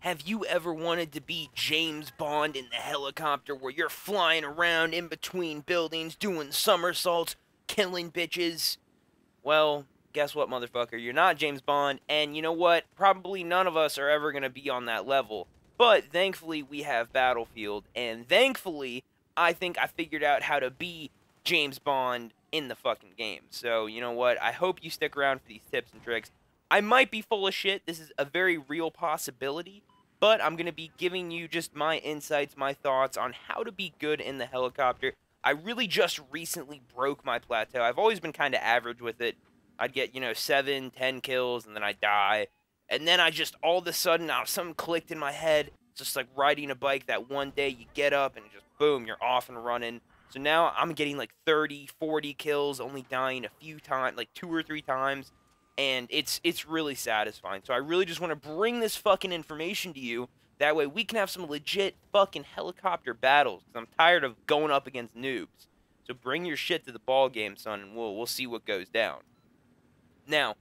Have you ever wanted to be James Bond in the helicopter where you're flying around in between buildings doing somersaults, killing bitches? Well, guess what, motherfucker? You're not James Bond, and you know what? Probably none of us are ever going to be on that level. But thankfully, we have Battlefield, and thankfully, I think I figured out how to be James Bond in the fucking game. So, you know what? I hope you stick around for these tips and tricks. I might be full of shit. This is a very real possibility, but I'm going to be giving you just my insights, my thoughts on how to be good in the helicopter. I really just recently broke my plateau. I've always been kind of average with it. I'd get, 7, 10 kills, and then I'd die. And then I just, all of a sudden, something clicked in my head. It's just like riding a bike that one day you get up and just, boom, you're off and running. So now I'm getting like 30, 40 kills, only dying a few times, like 2 or 3 times. And it's really satisfying. So I really just want to bring this fucking information to you. That way we can have some legit fucking helicopter battles. Because I'm tired of going up against noobs. So bring your shit to the ball game, son, and we'll see what goes down. Now,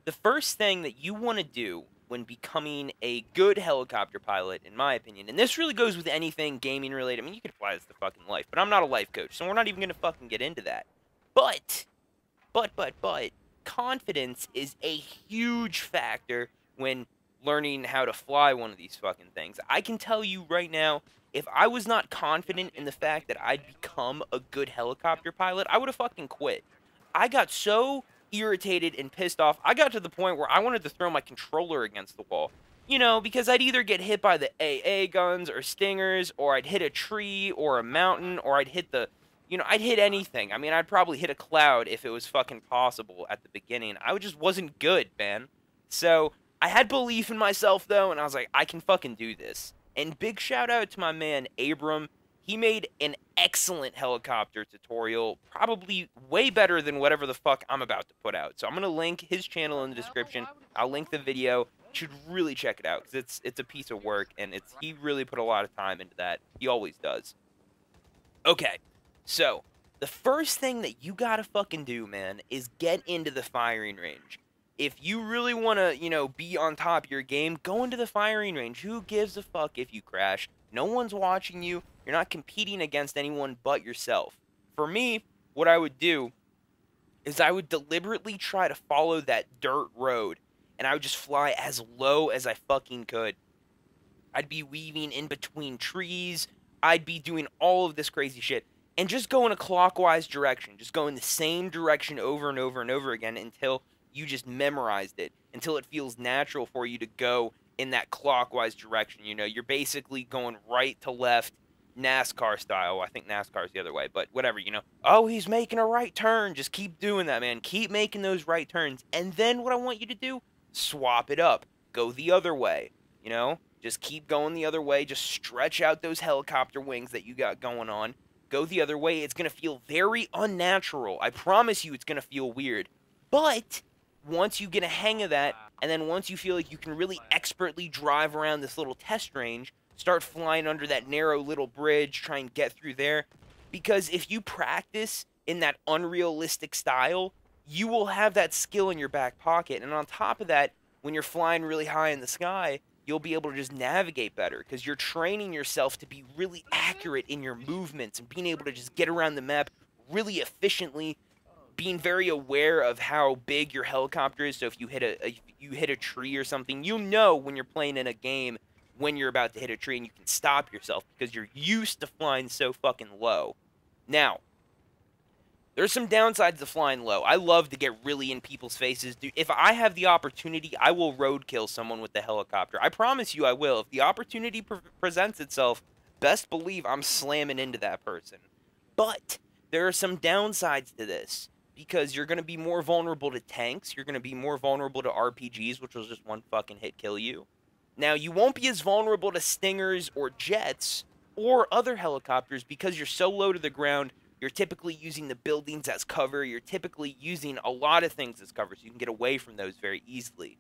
the first thing that you want to do when becoming a good helicopter pilot, in my opinion, and this really goes with anything gaming related. I mean, you can apply this to fucking life, but I'm not a life coach, so we're not even going to fucking get into that. But, confidence is a huge factor when learning how to fly one of these fucking things. I can tell you right now, if I was not confident in the fact that I'd become a good helicopter pilot, I would have fucking quit. I got so irritated and pissed off. I got to the point where I wanted to throw my controller against the wall. You know, because I'd either get hit by the AA guns or stingers, or I'd hit a tree or a mountain, or I'd hit the, I'd hit anything. I mean, I'd probably hit a cloud if it was fucking possible at the beginning. I just wasn't good, man. So, I had belief in myself, though, and I was like, I can fucking do this. And big shout out to my man, Abram. He made an excellent helicopter tutorial, probably way better than whatever the fuck I'm about to put out. So I'm going to link his channel in the description. I'll link the video. You should really check it out, because it's a piece of work, and he really put a lot of time into that. He always does. Okay, so the first thing that you gotta fucking do, man, is get into the firing range. If you really want to, be on top of your game, go into the firing range. Who gives a fuck if you crash? No one's watching you. You're not competing against anyone but yourself. For me, what I would do is I would deliberately try to follow that dirt road, and I would just fly as low as I fucking could. I'd be weaving in between trees. I'd be doing all of this crazy shit. And just go in a clockwise direction. Just go in the same direction over and over and over again until you just memorized it, until it feels natural for you to go in that clockwise direction. You're basically going right to left, NASCAR style. I think NASCAR's the other way, but whatever, Oh, he's making a right turn. Just keep doing that, man. Keep making those right turns. And then what I want you to do, swap it up. Go the other way, Just keep going the other way. Just stretch out those helicopter wings that you got going on. Go the other way. It's going to feel very unnatural. I promise you it's going to feel weird. But once you get a hang of that, and then once you feel like you can really expertly drive around this little test range, start flying under that narrow little bridge, try and get through there. Because if you practice in that unrealistic style, you will have that skill in your back pocket. And on top of that, when you're flying really high in the sky, you'll be able to just navigate better because you're training yourself to be really accurate in your movements and being able to just get around the map really efficiently, being very aware of how big your helicopter is. So if you hit a tree or something, when you're playing in a game when you're about to hit a tree, and you can stop yourself because you're used to flying so fucking low. Now, there's some downsides to flying low. I love to get really in people's faces. Dude, if I have the opportunity, I will roadkill someone with the helicopter. I promise you I will. If the opportunity presents itself, best believe I'm slamming into that person. But there are some downsides to this, because you're going to be more vulnerable to tanks. You're going to be more vulnerable to RPGs, which will just one fucking hit kill you. Now, you won't be as vulnerable to stingers or jets or other helicopters because you're so low to the ground. You're typically using the buildings as cover. You're typically using a lot of things as cover, so you can get away from those very easily.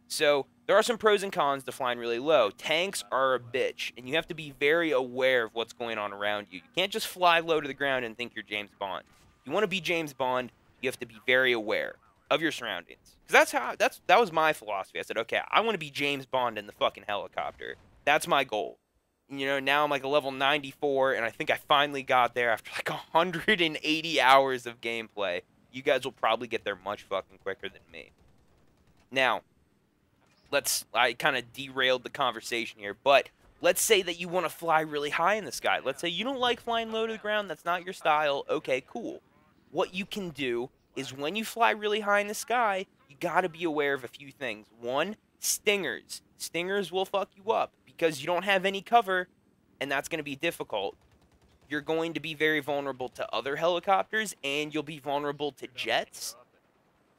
So, there are some pros and cons to flying really low. Tanks are a bitch, and you have to be very aware of what's going on around you. You can't just fly low to the ground and think you're James Bond. If you want to be James Bond, you have to be very aware. of your surroundings. Because that was my philosophy. I said, okay, I want to be James Bond in the fucking helicopter. That's my goal. You know, now I'm like a level 94, and I think I finally got there after like 180 hours of gameplay. You guys will probably get there much fucking quicker than me. Now, I kind of derailed the conversation here, but let's say that you want to fly really high in the sky. Let's say you don't like flying low to the ground. That's not your style. Okay, cool. What you can do is when you fly really high in the sky, you got to be aware of a few things. One, stingers. Stingers will fuck you up because you don't have any cover, and that's going to be difficult. You're going to be very vulnerable to other helicopters, and you'll be vulnerable to jets.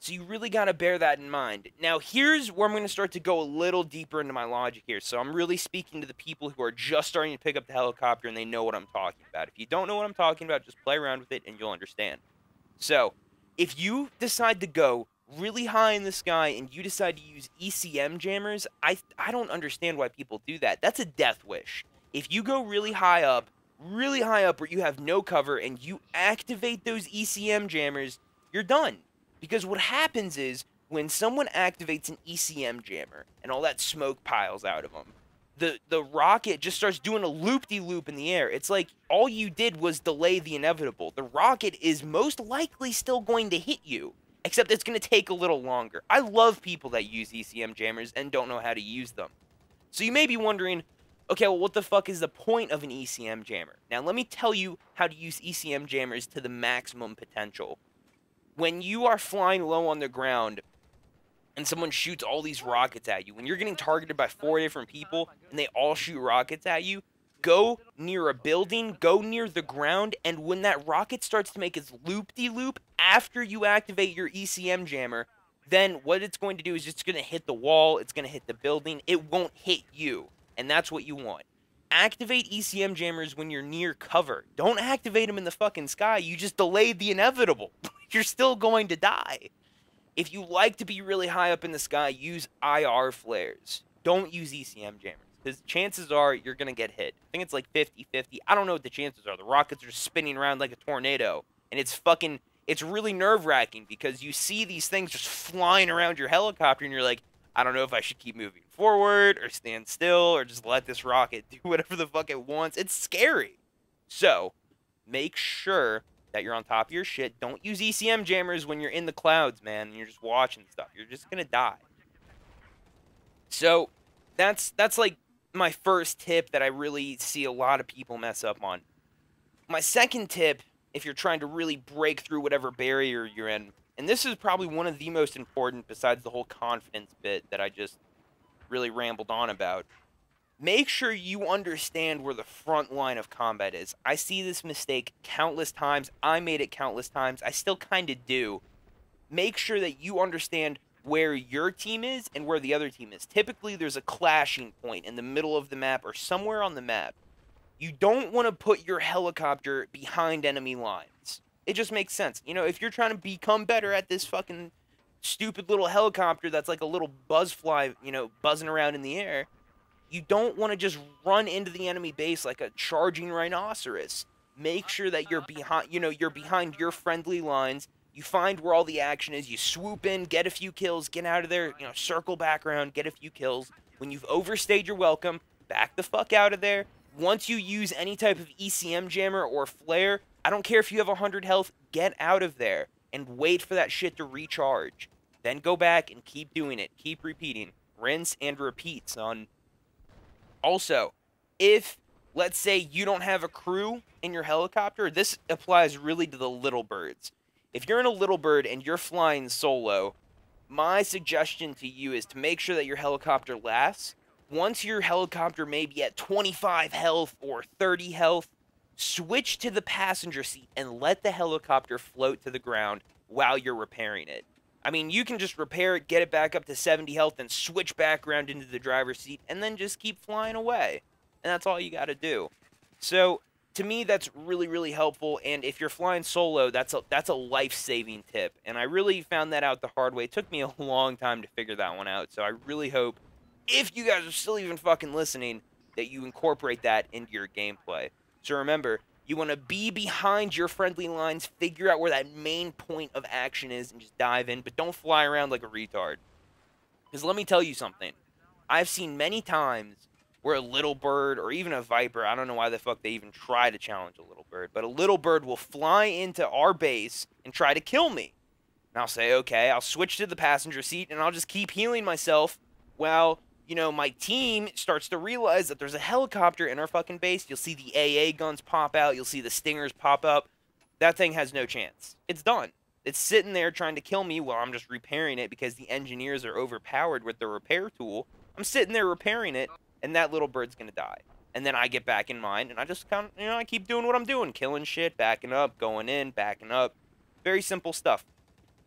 So you really got to bear that in mind. Now, here's where I'm going to start to go a little deeper into my logic here. So I'm really speaking to the people who are just starting to pick up the helicopter and they know what I'm talking about. If you don't know what I'm talking about, just play around with it and you'll understand. So, if you decide to go really high in the sky and you decide to use ECM jammers, I don't understand why people do that. That's a death wish. If you go really high up where you have no cover, and you activate those ECM jammers, you're done. Because what happens is, when someone activates an ECM jammer, and all that smoke piles out of them, the rocket just starts doing a loop-de-loop in the air. It's like all you did was delay the inevitable. The rocket is most likely still going to hit you, except it's going to take a little longer. I love people that use ECM jammers and don't know how to use them. So you may be wondering, okay, well, what the fuck is the point of an ECM jammer? Now, let me tell you how to use ECM jammers to the maximum potential. When you are flying low on the ground, and someone shoots all these rockets at you, when you're getting targeted by 4 different people, and they all shoot rockets at you, go near a building, go near the ground, and when that rocket starts to make its loop-de-loop, after you activate your ECM jammer, then what it's going to do is it's going to hit the wall, it's going to hit the building, it won't hit you, and that's what you want. Activate ECM jammers when you're near cover. Don't activate them in the fucking sky, you just delayed the inevitable. You're still going to die. If you like to be really high up in the sky, use IR flares. Don't use ECM jammers, because chances are you're going to get hit. I think it's like 50-50. I don't know what the chances are. The rockets are spinning around like a tornado, and it's really nerve-wracking, because you see these things just flying around your helicopter, and you're like, I don't know if I should keep moving forward, or stand still, or just let this rocket do whatever the fuck it wants. It's scary. So, make sure that you're on top of your shit. Don't use ECM jammers when you're in the clouds, man, and you're just watching stuff. You're just gonna die. So, that's like my first tip that I really see a lot of people mess up on. My second tip, if you're trying to really break through whatever barrier you're in, and this is probably one of the most important besides the whole confidence bit that I just really rambled on about, make sure you understand where the front line of combat is. I see this mistake countless times. I made it countless times. I still kind of do. Make sure that you understand where your team is and where the other team is. Typically, there's a clashing point in the middle of the map or somewhere on the map. You don't want to put your helicopter behind enemy lines. It just makes sense. You know, if you're trying to become better at this fucking stupid little helicopter that's like a little buzzfly, you know, buzzing around in the air, you don't want to just run into the enemy base like a charging rhinoceros. Make sure that you're behind, you're behind your friendly lines. You find where all the action is. You swoop in, get a few kills, get out of there, circle back around, get a few kills. When you've overstayed your welcome, back the fuck out of there. Once you use any type of ECM jammer or flare, I don't care if you have 100 health, get out of there and wait for that shit to recharge. Then go back and keep doing it. Keep repeating. Rinse and repeat, son. Also, if, let's say, you don't have a crew in your helicopter, this applies really to the little birds. If you're in a little bird and you're flying solo, my suggestion to you is to make sure that your helicopter lasts. Once your helicopter may be at 25 health or 30 health, switch to the passenger seat and let the helicopter float to the ground while you're repairing it. I mean, you can just repair it, get it back up to 70 health, and switch back around into the driver's seat, and then just keep flying away. And that's all you gotta do. So, to me, that's really, really helpful, and if you're flying solo, that's a life-saving tip. And I really found that out the hard way. It took me a long time to figure that one out, so I really hope, if you guys are still even fucking listening, that you incorporate that into your gameplay. So remember, You want to be behind your friendly lines, figure out where that main point of action is, and just dive in, but don't fly around like a retard. Because let me tell you something. I've seen many times where a little bird, or even a viper, I don't know why the fuck they even try to challenge a little bird, but a little bird will fly into our base and try to kill me. And I'll say, okay, I'll switch to the passenger seat, and I'll just keep healing myself while, you know, my team starts to realize that there's a helicopter in our fucking base. You'll see the AA guns pop out. You'll see the Stingers pop up. That thing has no chance. It's done. It's sitting there trying to kill me while I'm just repairing it because the engineers are overpowered with the repair tool. I'm sitting there repairing it, and that little bird's going to die. And then I get back in mine, and I just kind of, I keep doing what I'm doing. Killing shit, backing up, going in, backing up. Very simple stuff.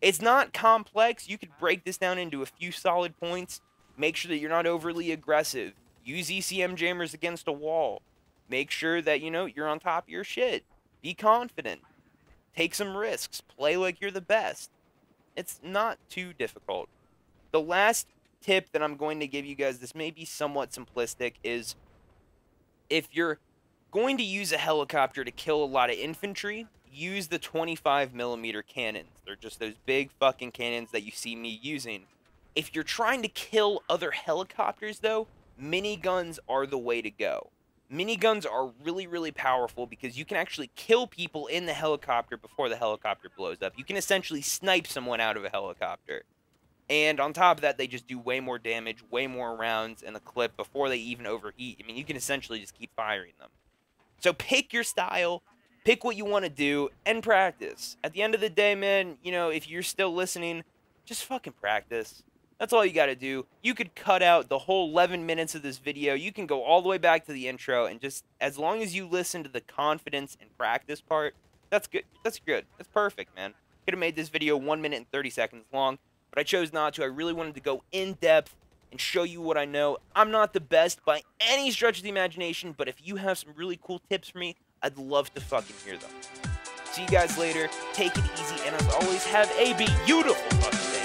It's not complex. You could break this down into a few solid points. Make sure that you're not overly aggressive. Use ECM Jammers against a wall. Make sure that, you're on top of your shit. Be confident. Take some risks. Play like you're the best. It's not too difficult. The last tip that I'm going to give you guys, this may be somewhat simplistic, is if you're going to use a helicopter to kill a lot of infantry, use the 25mm cannons. They're just those big fucking cannons that you see me using. If you're trying to kill other helicopters, though, miniguns are the way to go. Miniguns are really, really powerful because you can actually kill people in the helicopter before the helicopter blows up. You can essentially snipe someone out of a helicopter. And on top of that, they just do way more damage, way more rounds in the clip before they even overheat. I mean, you can essentially just keep firing them. So pick your style, pick what you want to do, and practice. At the end of the day, man, if you're still listening, just fucking practice. That's all you got to do. You could cut out the whole 11 minutes of this video. You can go all the way back to the intro, and just as long as you listen to the confidence and practice part, that's good. That's good. That's perfect, man. Could have made this video 1 minute and 30 seconds long, but I chose not to. I really wanted to go in depth and show you what I know. I'm not the best by any stretch of the imagination, but if you have some really cool tips for me, I'd love to fucking hear them. See you guys later. Take it easy, and as always, have a beautiful fucking day.